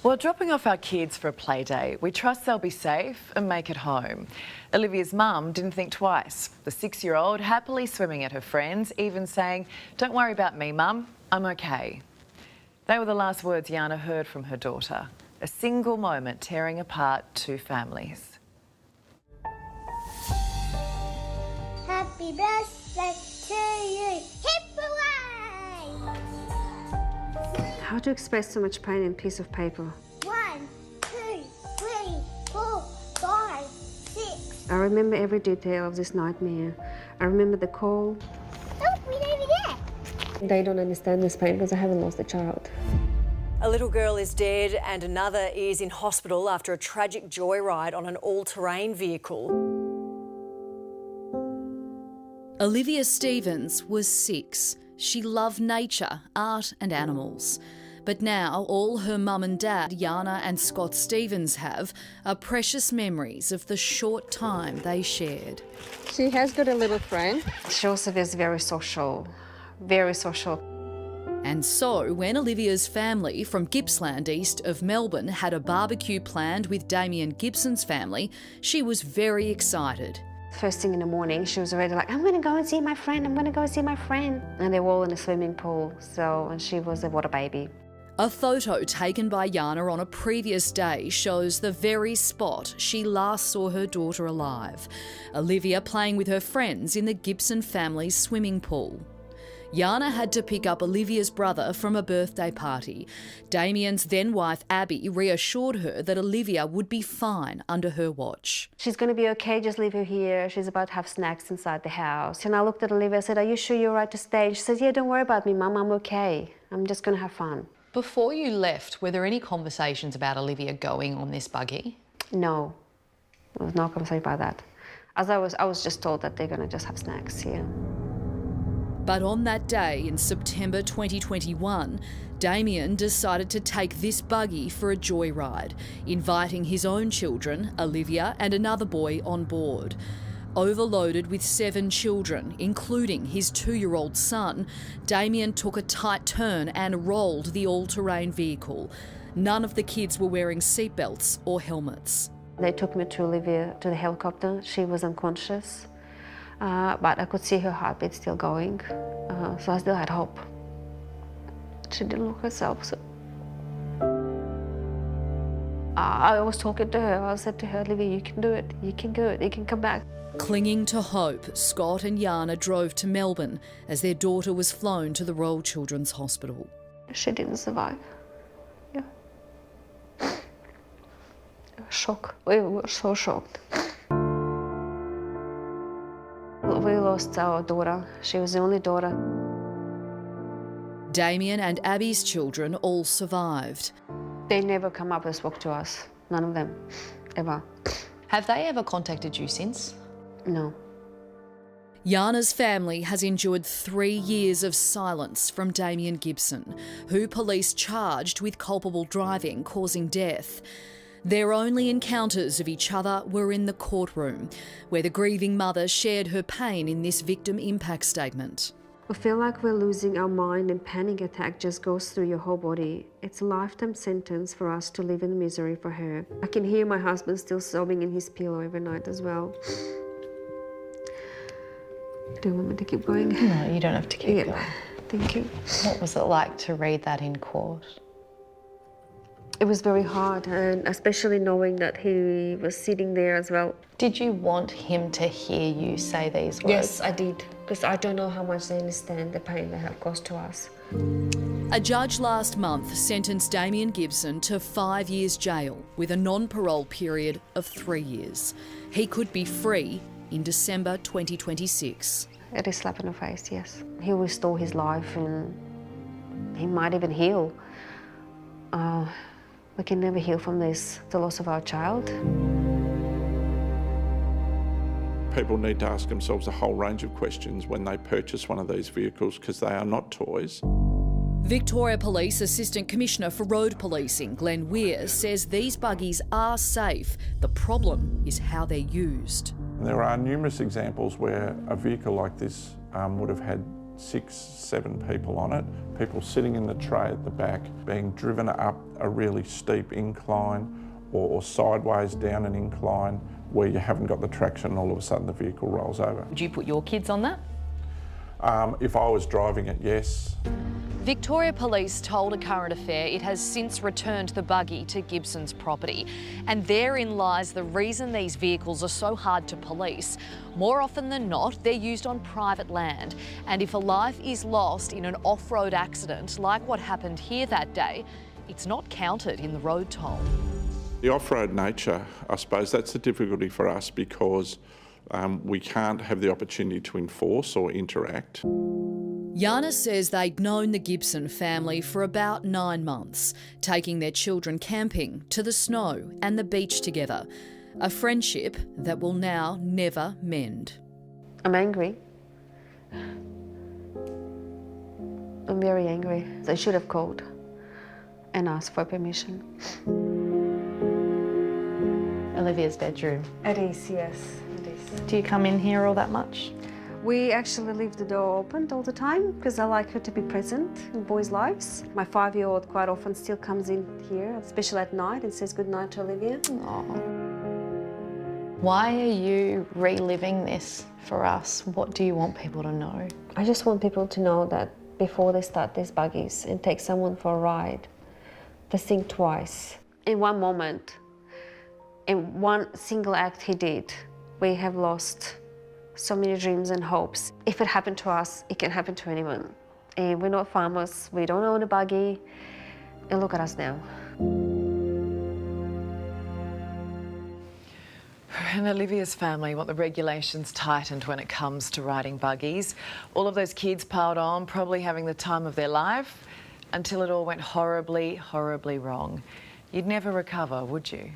Well, dropping off our kids for a play date, we trust they'll be safe and make it home. Olivia's mum didn't think twice. The 6-year-old happily swimming at her friends, even saying, "Don't worry about me, Mum, I'm okay." They were the last words Yana heard from her daughter. A single moment tearing apart two families. Happy birthday to you. Hip hooray! How to express so much pain in a piece of paper? 1, 2, 3, 4, 5, 6. I remember every detail of this nightmare. I remember the call. Look, we're over there. They don't understand this pain because I haven't lost a child. A little girl is dead and another is in hospital after a tragic joyride on an all-terrain vehicle. Olivia Stevens was 6. She loved nature, art and animals. But now all her mum and dad, Yana and Scott Stevens, have are precious memories of the short time they shared. She has got a little friend. Joseph is very social, very social. And so, when Olivia's family from Gippsland east of Melbourne had a barbecue planned with Damien Gibson's family, she was very excited. First thing in the morning, she was already like, "I'm going to go and see my friend, I'm going to go see my friend." And they were all in a swimming pool, and she was a water baby. A photo taken by Yana on a previous day shows the very spot she last saw her daughter alive, Olivia playing with her friends in the Gibson family's swimming pool. Yana had to pick up Olivia's brother from a birthday party. Damien's then-wife Abby reassured her that Olivia would be fine under her watch. "She's going to be okay, just leave her here. She's about to have snacks inside the house." And I looked at Olivia and said, "Are you sure you're right to stay?" She said, "Yeah, don't worry about me, Mum, I'm okay. I'm just going to have fun." Before you left, were there any conversations about Olivia going on this buggy? No, there was no conversation about that. As I was just told that they're going to just have snacks here. But on that day in September 2021, Damien decided to take this buggy for a joyride, inviting his own children, Olivia and another boy, on board. Overloaded with 7 children, including his 2-year-old son, Damien took a tight turn and rolled the all-terrain vehicle. None of the kids were wearing seatbelts or helmets. They took me to Olivia to the helicopter. She was unconscious, but I could see her heartbeat still going, so I still had hope. She didn't look herself. So I was talking to her. I said to her, "Olivia, you can do it. You can do it. You can come back." Clinging to hope, Scott and Yana drove to Melbourne as their daughter was flown to the Royal Children's Hospital. She didn't survive. Yeah. Shock. We were so shocked. We lost our daughter. She was the only daughter. Damien and Abby's children all survived. They never come up and spoke to us. None of them, ever. Have they ever contacted you since? No. Yana's family has endured 3 years of silence from Damien Gibson, who police charged with culpable driving causing death. Their only encounters of each other were in the courtroom, where the grieving mother shared her pain in this victim impact statement. "I feel like we're losing our mind and panic attack just goes through your whole body. It's a lifetime sentence for us to live in misery for her." I can hear my husband still sobbing in his pillow every night as well. Do you want me to keep going? No, you don't have to keep going. Thank you. What was it like to read that in court? It was very hard, and especially knowing that he was sitting there as well. Did you want him to hear you say these words? Yes, I did, because I don't know how much they understand the pain they have caused to us. A judge last month sentenced Damien Gibson to 5 years jail with a non-parole period of 3 years. He could be free in December 2026. It is a slap in the face, yes. He'll restore his life and he might even heal. We can never heal from this, the loss of our child. People need to ask themselves a whole range of questions when they purchase one of these vehicles, because they are not toys. Victoria Police Assistant Commissioner for Road Policing, Glenn Weir, says these buggies are safe. The problem is how they're used. There are numerous examples where a vehicle like this would have had 6, 7 people on it, people sitting in the tray at the back, being driven up a really steep incline or sideways down an incline where you haven't got the traction and all of a sudden the vehicle rolls over. Would you put your kids on that? If I was driving it, yes. Victoria Police told A Current Affair it has since returned the buggy to Gibson's property. And therein lies the reason these vehicles are so hard to police. More often than not, they're used on private land. And if a life is lost in an off-road accident, like what happened here that day, it's not counted in the road toll. The off-road nature, I suppose that's the difficulty for us because we can't have the opportunity to enforce or interact. Yana says they'd known the Gibson family for about 9 months, taking their children camping, to the snow and the beach together. A friendship that will now never mend. I'm angry. I'm very angry. I should have called and asked for permission. Olivia's bedroom. It is, yes, it is. Do you come in here all that much? We actually leave the door open all the time because I like her to be present in boys' lives. My 5-year-old quite often still comes in here, especially at night, and says goodnight to Olivia. Oh. Why are you reliving this for us? What do you want people to know? I just want people to know that before they start these buggies and take someone for a ride, they think twice. In one moment, in one single act he did, we have lost so many dreams and hopes. If it happened to us, it can happen to anyone. And we're not farmers, we don't own a buggy, and look at us now. And Olivia's family want the regulations tightened when it comes to riding buggies. All of those kids piled on, probably having the time of their life, until it all went horribly, horribly wrong. You'd never recover, would you?